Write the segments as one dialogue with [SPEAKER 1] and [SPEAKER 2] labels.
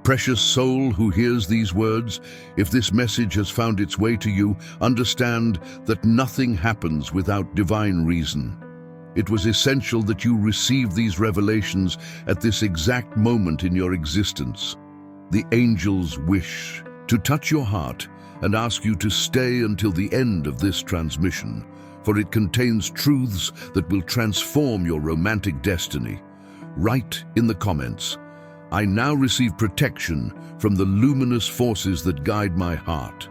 [SPEAKER 1] Precious soul who hears these words, if this message has found its way to you, understand that nothing happens without divine reason. It was essential that you receive these revelations at this exact moment in your existence. The angels wish to touch your heart and ask you to stay until the end of this transmission, for it contains truths that will transform your romantic destiny. Write in the comments, "I now receive protection from the luminous forces that guide my heart."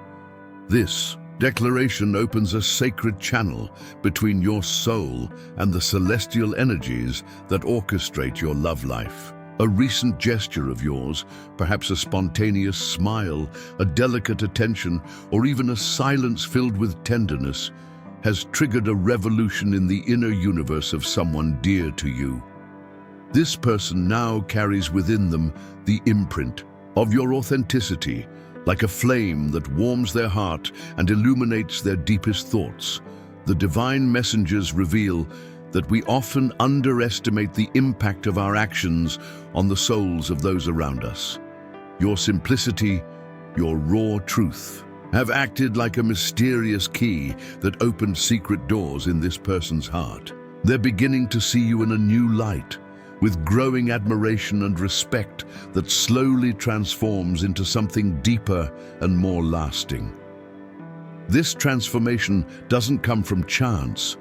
[SPEAKER 1] This declaration opens a sacred channel between your soul and the celestial energies that orchestrate your love life. A recent gesture of yours, perhaps a spontaneous smile, a delicate attention, or even a silence filled with tenderness, has triggered a revolution in the inner universe of someone dear to you. This person now carries within them the imprint of your authenticity, like a flame that warms their heart and illuminates their deepest thoughts. The divine messengers reveal that we often underestimate the impact of our actions on the souls of those around us. Your simplicity, your raw truth, have acted like a mysterious key that opened secret doors in this person's heart. They're beginning to see you in a new light, with growing admiration and respect that slowly transforms into something deeper and more lasting. This transformation doesn't come from chance,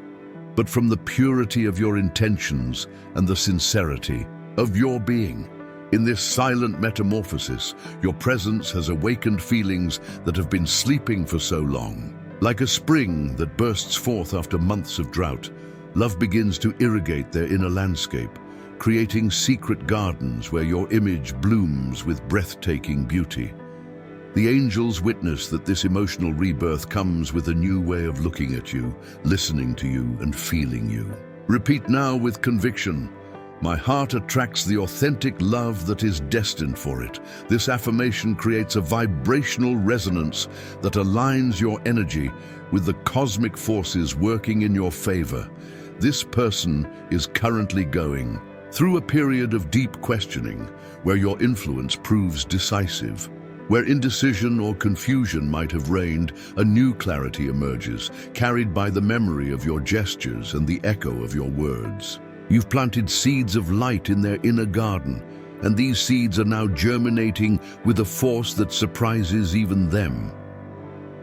[SPEAKER 1] but from the purity of your intentions and the sincerity of your being. In this silent metamorphosis, your presence has awakened feelings that have been sleeping for so long. Like a spring that bursts forth after months of drought, love begins to irrigate their inner landscape, creating secret gardens where your image blooms with breathtaking beauty. The angels witness that this emotional rebirth comes with a new way of looking at you, listening to you, and feeling you. Repeat now with conviction, "My heart attracts the authentic love that is destined for it." This affirmation creates a vibrational resonance that aligns your energy with the cosmic forces working in your favor. This person is currently going through a period of deep questioning, where your influence proves decisive. Where indecision or confusion might have reigned, a new clarity emerges, carried by the memory of your gestures and the echo of your words. You've planted seeds of light in their inner garden, and these seeds are now germinating with a force that surprises even them.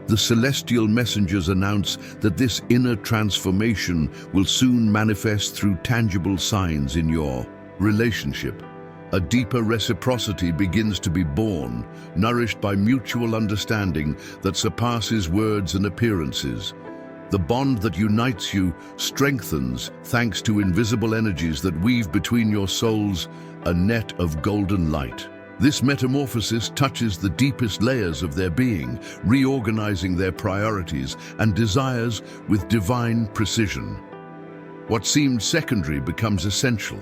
[SPEAKER 1] The celestial messengers announce that this inner transformation will soon manifest through tangible signs in your relationship. A deeper reciprocity begins to be born, nourished by mutual understanding that surpasses words and appearances. The bond that unites you strengthens thanks to invisible energies that weave between your souls a net of golden light. This metamorphosis touches the deepest layers of their being, reorganizing their priorities and desires with divine precision. What seemed secondary becomes essential,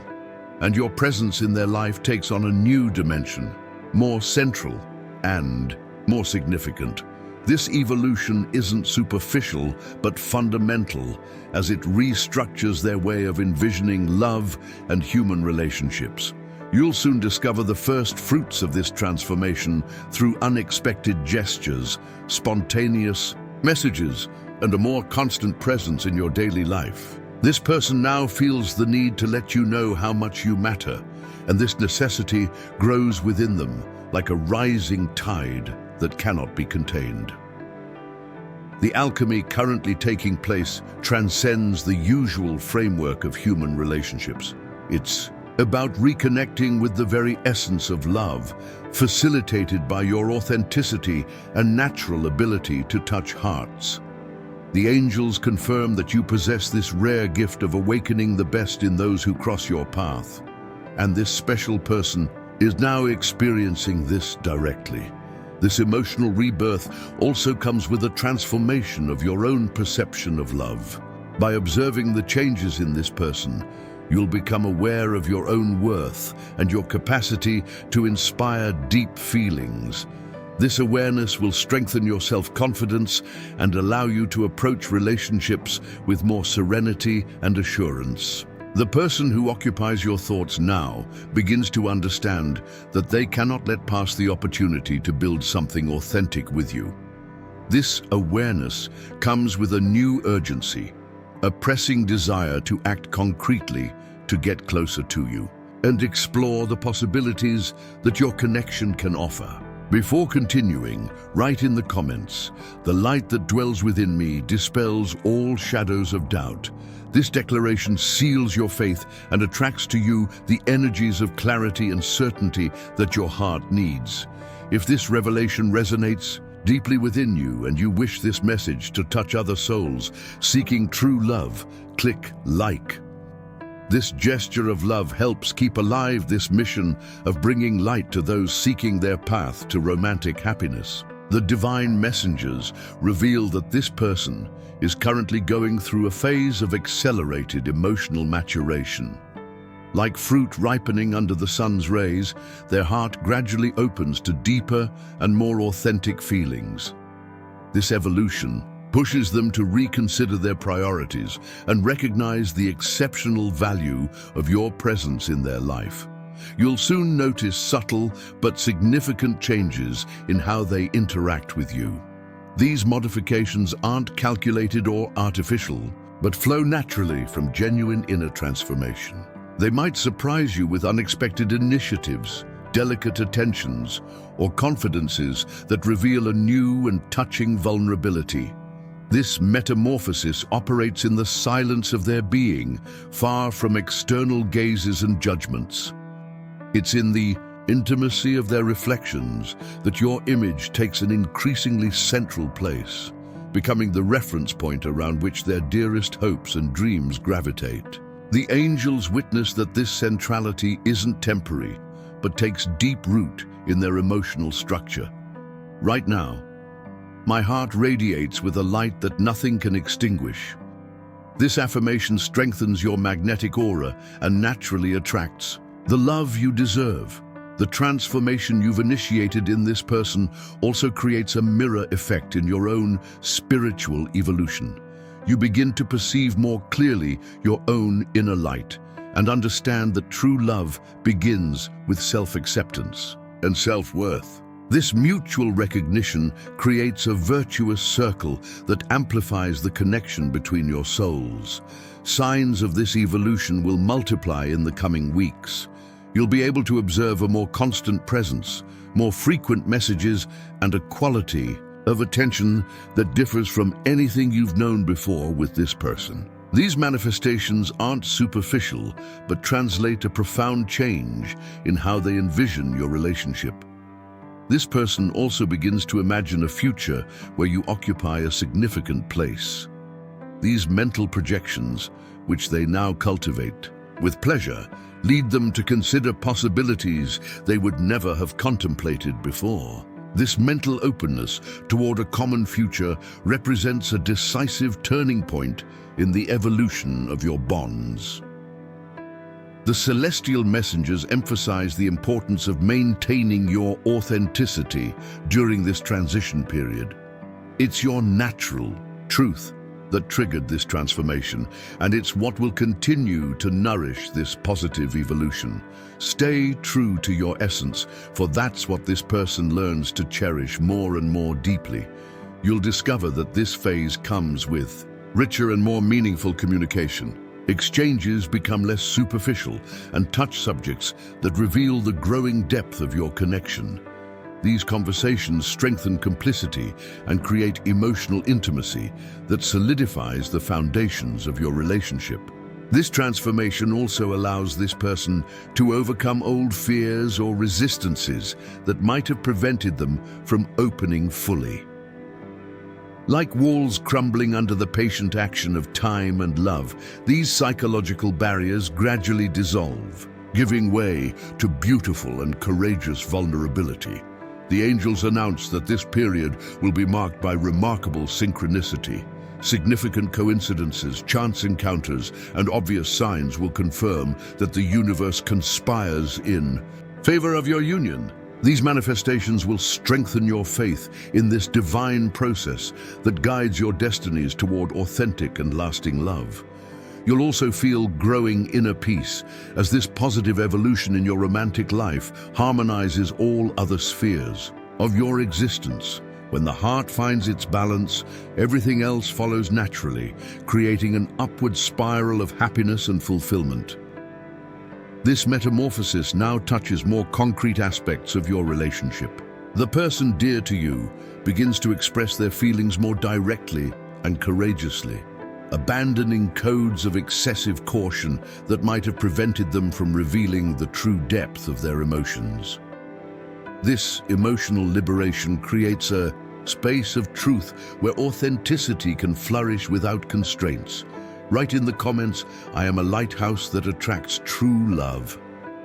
[SPEAKER 1] and your presence in their life takes on a new dimension, more central and more significant. This evolution isn't superficial, but fundamental, as it restructures their way of envisioning love and human relationships. You'll soon discover the first fruits of this transformation through unexpected gestures, spontaneous messages, and a more constant presence in your daily life. This person now feels the need to let you know how much you matter, and this necessity grows within them like a rising tide that cannot be contained. The alchemy currently taking place transcends the usual framework of human relationships. It's about reconnecting with the very essence of love, facilitated by your authenticity and natural ability to touch hearts. The angels confirm that you possess this rare gift of awakening the best in those who cross your path. And this special person is now experiencing this directly. This emotional rebirth also comes with a transformation of your own perception of love. By observing the changes in this person, you'll become aware of your own worth and your capacity to inspire deep feelings. This awareness will strengthen your self-confidence and allow you to approach relationships with more serenity and assurance. The person who occupies your thoughts now begins to understand that they cannot let pass the opportunity to build something authentic with you. This awareness comes with a new urgency, a pressing desire to act concretely to get closer to you and explore the possibilities that your connection can offer. Before continuing, write in the comments, "The light that dwells within me dispels all shadows of doubt." This declaration seals your faith and attracts to you the energies of clarity and certainty that your heart needs. If this revelation resonates deeply within you and you wish this message to touch other souls seeking true love, click like. This gesture of love helps keep alive this mission of bringing light to those seeking their path to romantic happiness. The divine messengers reveal that this person is currently going through a phase of accelerated emotional maturation. Like fruit ripening under the sun's rays, their heart gradually opens to deeper and more authentic feelings. This evolution pushes them to reconsider their priorities and recognize the exceptional value of your presence in their life. You'll soon notice subtle but significant changes in how they interact with you. These modifications aren't calculated or artificial, but flow naturally from genuine inner transformation. They might surprise you with unexpected initiatives, delicate attentions, or confidences that reveal a new and touching vulnerability. This metamorphosis operates in the silence of their being, far from external gazes and judgments. It's in the intimacy of their reflections that your image takes an increasingly central place, becoming the reference point around which their dearest hopes and dreams gravitate. The angels witness that this centrality isn't temporary, but takes deep root in their emotional structure. Right now, my heart radiates with a light that nothing can extinguish. This affirmation strengthens your magnetic aura and naturally attracts the love you deserve. The transformation you've initiated in this person also creates a mirror effect in your own spiritual evolution. You begin to perceive more clearly your own inner light and understand that true love begins with self-acceptance and self-worth. This mutual recognition creates a virtuous circle that amplifies the connection between your souls. Signs of this evolution will multiply in the coming weeks. You'll be able to observe a more constant presence, more frequent messages, and a quality of attention that differs from anything you've known before with this person. These manifestations aren't superficial, but translate a profound change in how they envision your relationship. This person also begins to imagine a future where you occupy a significant place. These mental projections, which they now cultivate with pleasure, lead them to consider possibilities they would never have contemplated before. This mental openness toward a common future represents a decisive turning point in the evolution of your bonds. The celestial messengers emphasize the importance of maintaining your authenticity during this transition period. It's your natural truth that triggered this transformation, and it's what will continue to nourish this positive evolution. Stay true to your essence, for that's what this person learns to cherish more and more deeply. You'll discover that this phase comes with richer and more meaningful communication. Exchanges become less superficial and touch subjects that reveal the growing depth of your connection. These conversations strengthen complicity and create emotional intimacy that solidifies the foundations of your relationship. This transformation also allows this person to overcome old fears or resistances that might have prevented them from opening fully. Like walls crumbling under the patient action of time and love, these psychological barriers gradually dissolve, giving way to beautiful and courageous vulnerability. The angels announce that this period will be marked by remarkable synchronicity. Significant coincidences, chance encounters, and obvious signs will confirm that the universe conspires in favor of your union. These manifestations will strengthen your faith in this divine process that guides your destinies toward authentic and lasting love. You'll also feel growing inner peace, as this positive evolution in your romantic life harmonizes all other spheres of your existence. When the heart finds its balance, everything else follows naturally, creating an upward spiral of happiness and fulfillment. This metamorphosis now touches more concrete aspects of your relationship. The person dear to you begins to express their feelings more directly and courageously, abandoning codes of excessive caution that might have prevented them from revealing the true depth of their emotions. This emotional liberation creates a space of truth where authenticity can flourish without constraints. Write in the comments, "I am a lighthouse that attracts true love."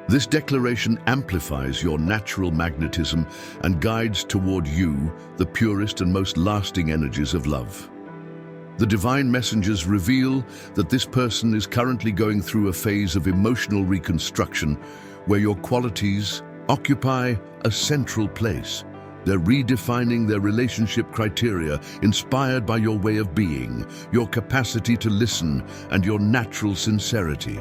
[SPEAKER 1] This declaration amplifies your natural magnetism and guides toward you the purest and most lasting energies of love. The divine messengers reveal that this person is currently going through a phase of emotional reconstruction where your qualities occupy a central place. They're redefining their relationship criteria, inspired by your way of being, your capacity to listen, and your natural sincerity.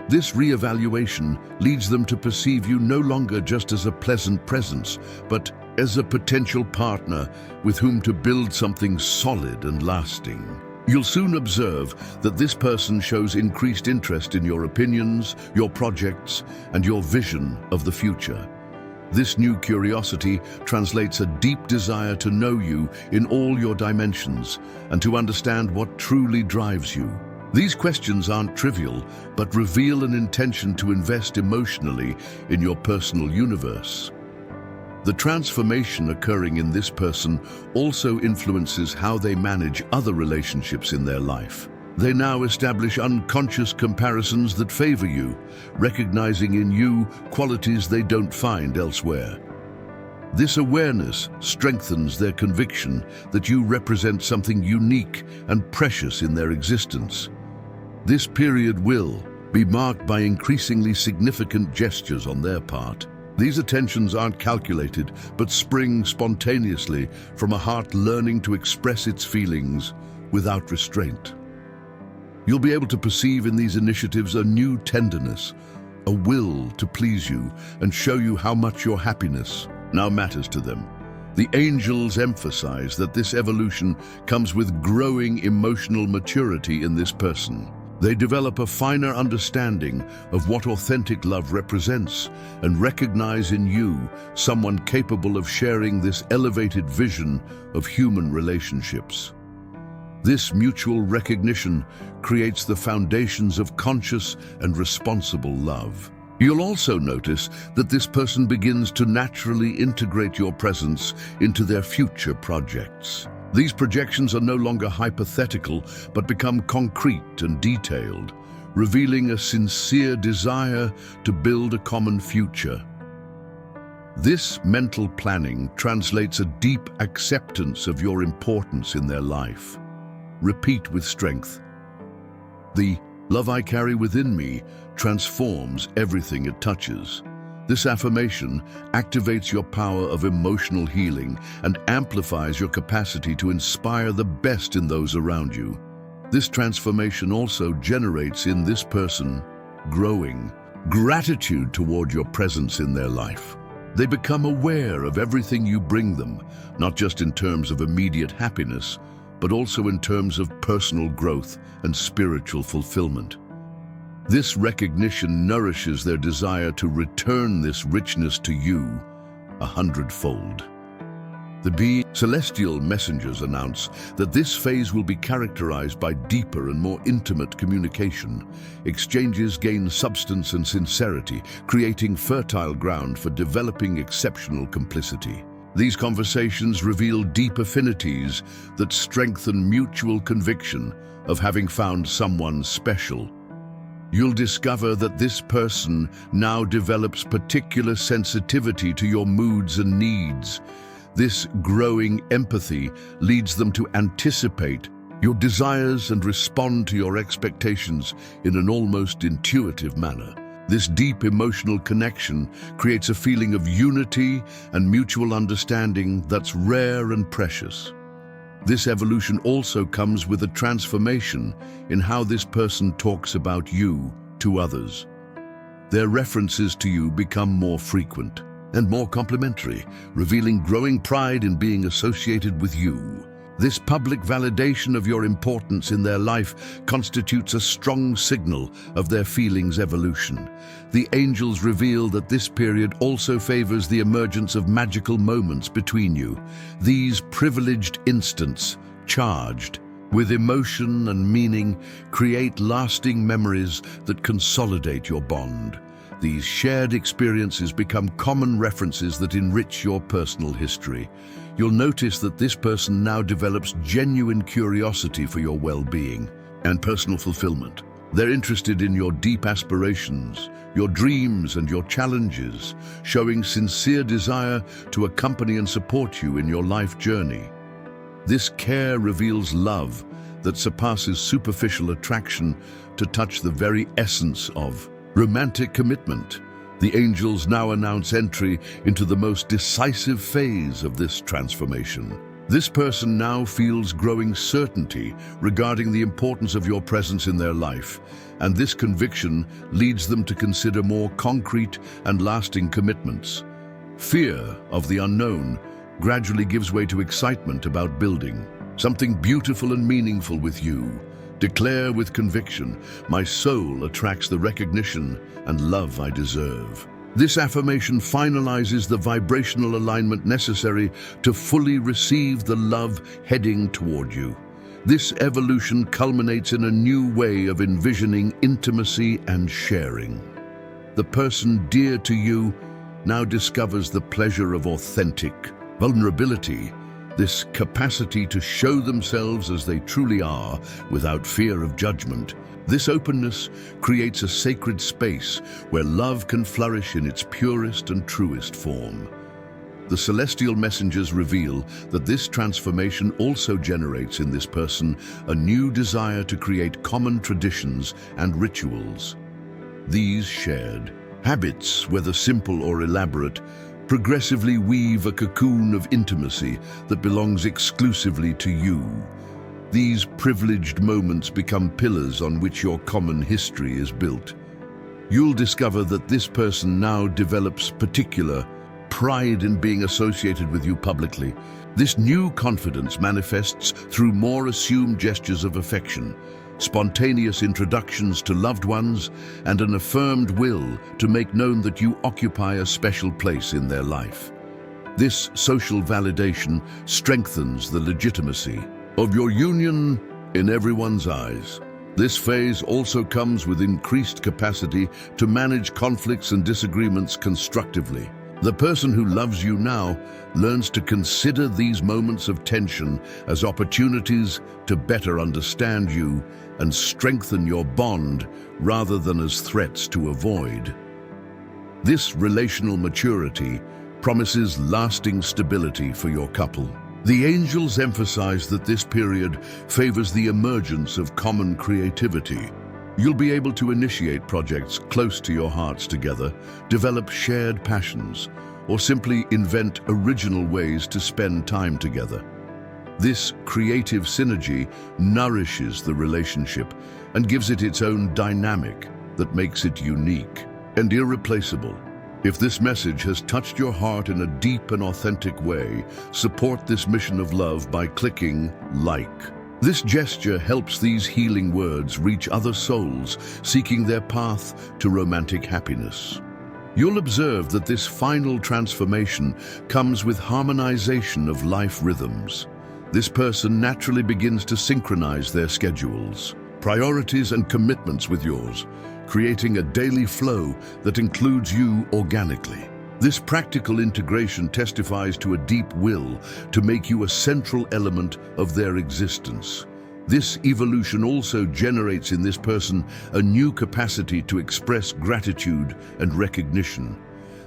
[SPEAKER 1] This reevaluation leads them to perceive you no longer just as a pleasant presence, but as a potential partner with whom to build something solid and lasting. You'll soon observe that this person shows increased interest in your opinions, your projects, and your vision of the future. This new curiosity translates a deep desire to know you in all your dimensions and to understand what truly drives you. These questions aren't trivial, but reveal an intention to invest emotionally in your personal universe. The transformation occurring in this person also influences how they manage other relationships in their life. They now establish unconscious comparisons that favor you, recognizing in you qualities they don't find elsewhere. This awareness strengthens their conviction that you represent something unique and precious in their existence. This period will be marked by increasingly significant gestures on their part. These attentions aren't calculated, but spring spontaneously from a heart learning to express its feelings without restraint. You'll be able to perceive in these initiatives a new tenderness, a will to please you and show you how much your happiness now matters to them. The angels emphasize that this evolution comes with growing emotional maturity in this person. They develop a finer understanding of what authentic love represents and recognize in you someone capable of sharing this elevated vision of human relationships. This mutual recognition creates the foundations of conscious and responsible love. You'll also notice that this person begins to naturally integrate your presence into their future projects. These projections are no longer hypothetical, but become concrete and detailed, revealing a sincere desire to build a common future. This mental planning translates a deep acceptance of your importance in their life. Repeat with strength. The love I carry within me transforms everything it touches. This affirmation activates your power of emotional healing and amplifies your capacity to inspire the best in those around you. This transformation also generates in this person growing gratitude toward your presence in their life. They become aware of everything you bring them, not just in terms of immediate happiness, but also in terms of personal growth and spiritual fulfillment. This recognition nourishes their desire to return this richness to you 100-fold. The celestial messengers announce that this phase will be characterized by deeper and more intimate communication. Exchanges gain substance and sincerity, creating fertile ground for developing exceptional complicity. These conversations reveal deep affinities that strengthen mutual conviction of having found someone special. You'll discover that this person now develops particular sensitivity to your moods and needs. This growing empathy leads them to anticipate your desires and respond to your expectations in an almost intuitive manner. This deep emotional connection creates a feeling of unity and mutual understanding that's rare and precious. This evolution also comes with a transformation in how this person talks about you to others. Their references to you become more frequent and more complimentary, revealing growing pride in being associated with you. This public validation of your importance in their life constitutes a strong signal of their feelings' evolution. The angels reveal that this period also favors the emergence of magical moments between you. These privileged instants, charged with emotion and meaning, create lasting memories that consolidate your bond. These shared experiences become common references that enrich your personal history. You'll notice that this person now develops genuine curiosity for your well-being and personal fulfillment. They're interested in your deep aspirations, your dreams and your challenges, showing sincere desire to accompany and support you in your life journey. This care reveals love that surpasses superficial attraction to touch the very essence of romantic commitment. The angels now announce entry into the most decisive phase of this transformation. This person now feels growing certainty regarding the importance of your presence in their life, and this conviction leads them to consider more concrete and lasting commitments. Fear of the unknown gradually gives way to excitement about building something beautiful and meaningful with you. Declare with conviction, "My soul attracts the recognition and love I deserve." This affirmation finalizes the vibrational alignment necessary to fully receive the love heading toward you. This evolution culminates in a new way of envisioning intimacy and sharing. The person dear to you now discovers the pleasure of authentic vulnerability, this capacity to show themselves as they truly are without fear of judgment. This openness creates a sacred space where love can flourish in its purest and truest form. The celestial messengers reveal that this transformation also generates in this person a new desire to create common traditions and rituals. These shared habits, whether simple or elaborate, progressively weave a cocoon of intimacy that belongs exclusively to you. These privileged moments become pillars on which your common history is built. You'll discover that this person now develops particular pride in being associated with you publicly. This new confidence manifests through more assumed gestures of affection, spontaneous introductions to loved ones, and an affirmed will to make known that you occupy a special place in their life. This social validation strengthens the legitimacy of your union in everyone's eyes. This phase also comes with increased capacity to manage conflicts and disagreements constructively. The person who loves you now learns to consider these moments of tension as opportunities to better understand you and strengthen your bond rather than as threats to avoid. This relational maturity promises lasting stability for your couple. The angels emphasize that this period favors the emergence of common creativity. You'll be able to initiate projects close to your hearts together, develop shared passions, or simply invent original ways to spend time together. This creative synergy nourishes the relationship and gives it its own dynamic that makes it unique and irreplaceable. If this message has touched your heart in a deep and authentic way, support this mission of love by clicking like. This gesture helps these healing words reach other souls seeking their path to romantic happiness. You'll observe that this final transformation comes with harmonization of life rhythms. This person naturally begins to synchronize their schedules, priorities, and commitments with yours, creating a daily flow that includes you organically. This practical integration testifies to a deep will to make you a central element of their existence. This evolution also generates in this person a new capacity to express gratitude and recognition.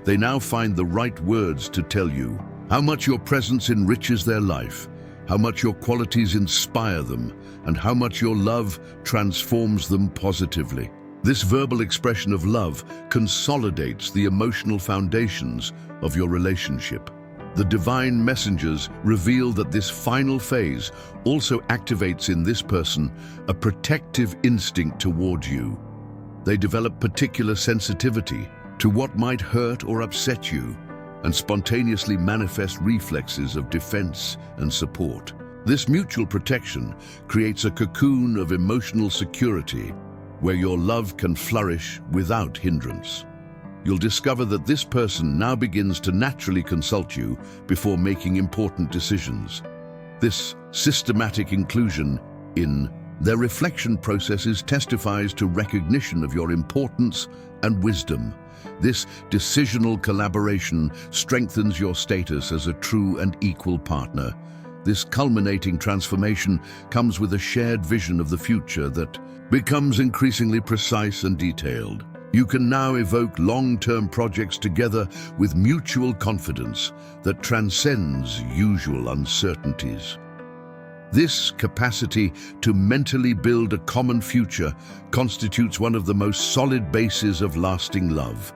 [SPEAKER 1] They now find the right words to tell you how much your presence enriches their life, how much your qualities inspire them, and how much your love transforms them positively. This verbal expression of love consolidates the emotional foundations of your relationship. The divine messengers reveal that this final phase also activates in this person a protective instinct toward you. They develop particular sensitivity to what might hurt or upset you, and spontaneously manifest reflexes of defense and support. This mutual protection creates a cocoon of emotional security where your love can flourish without hindrance. You'll discover that this person now begins to naturally consult you before making important decisions. This systematic inclusion in their reflection processes testifies to recognition of your importance and wisdom. This decisional collaboration strengthens your status as a true and equal partner. This culminating transformation comes with a shared vision of the future that becomes increasingly precise and detailed. You can now evoke long-term projects together with mutual confidence that transcends usual uncertainties. This capacity to mentally build a common future constitutes one of the most solid bases of lasting love.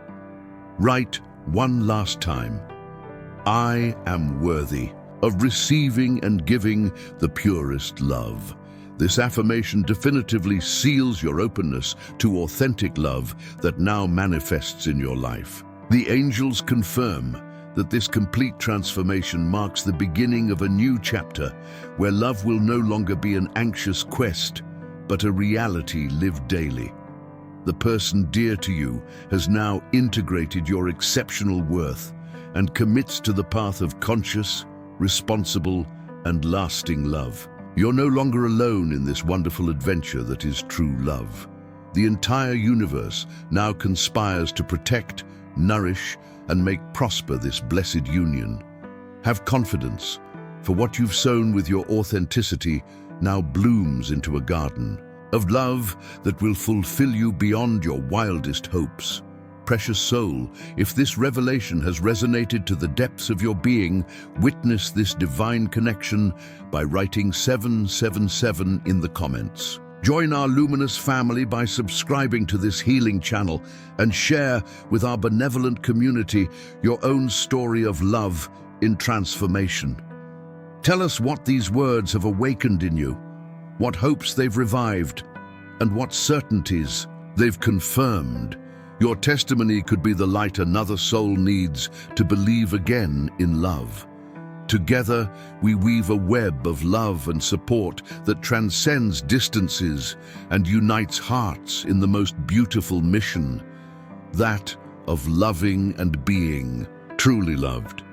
[SPEAKER 1] Write one last time, "I am worthy of receiving and giving the purest love." This affirmation definitively seals your openness to authentic love that now manifests in your life. The angels confirm that this complete transformation marks the beginning of a new chapter where love will no longer be an anxious quest, but a reality lived daily. The person dear to you has now integrated your exceptional worth and commits to the path of conscious, responsible, and lasting love. You're no longer alone in this wonderful adventure that is true love. The entire universe now conspires to protect, nourish, and make prosper this blessed union. Have confidence, for what you've sown with your authenticity now blooms into a garden of love that will fulfill you beyond your wildest hopes. Precious soul, if this revelation has resonated to the depths of your being, witness this divine connection by writing 777 in the comments. Join our luminous family by subscribing to this healing channel and share with our benevolent community your own story of love in transformation. Tell us what these words have awakened in you, what hopes they've revived, and what certainties they've confirmed. Your testimony could be the light another soul needs to believe again in love. Together, we weave a web of love and support that transcends distances and unites hearts in the most beautiful mission, that of loving and being truly loved.